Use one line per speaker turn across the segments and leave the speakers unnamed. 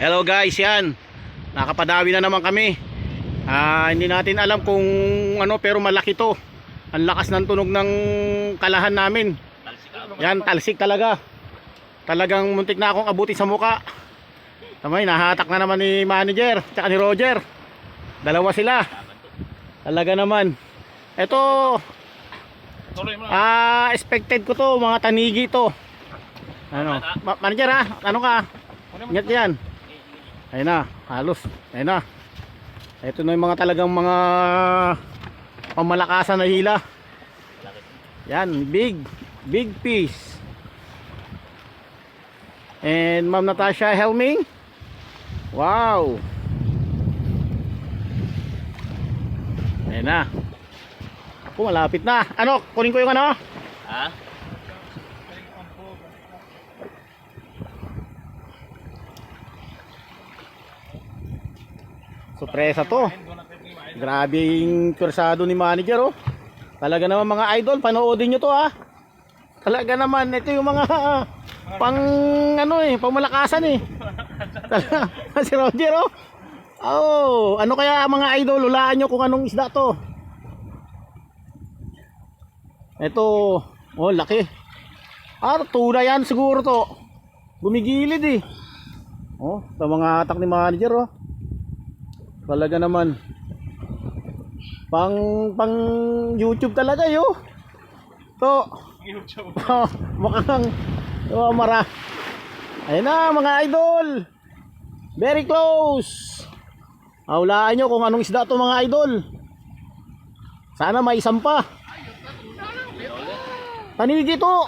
Hello guys, yan. Nakapadawi na naman kami. Hindi natin alam kung ano, pero malaki to. Ang lakas ng tunog ng kalahan namin. Yan, talsik talaga. Talagang muntik na akong abutin sa muka. Tamay, nahatak na naman ni manager tsaka ni Roger. Dalawa sila. Talaga naman. Ito, expected ko to, mga tanigi to. Ano, manager ano ka? Ingat yan. Ayun na, halos. Ayun na. Ito na yung mga talagang mga pamalakasan na hila. Yan, big piece. And Ma'am Natasha Helming. Wow. Ayun na. Ako, malapit na. Ano, kunin ko yung ano? Ha? Sorpresa to. Grabing kursado ni manager, oh. Talaga naman mga idol, panoodin nyo to, ha. Talaga naman, ito yung mga pang ano pangmalakasan eh. Talaga, si Roger, oh. Oh, ano kaya mga idol, hulaan nyo kung anong isda to. Ito, oh, laki. Tuna yan siguro to. Gumigilid eh. Oh, sa mga atak ni manager, oh. Talaga naman. Pang YouTube talaga yo. To. YouTube. Mukhang mara. Ayun na mga idol. Very close. Hulaan nyo kung anong isda to mga idol. Sana may isampa. Tanigi to.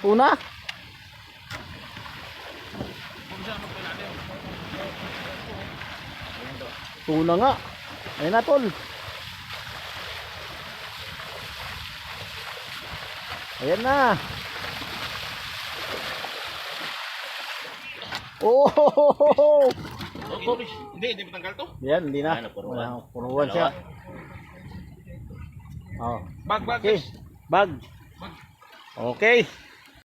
Tuna. Tuna nga. Ayun na tol. Ayan na. Oh.
Hindi matanggal to?
Yan, hindi na. Puruan siya. Oh.
Bag.
Okay. Bag. Okay.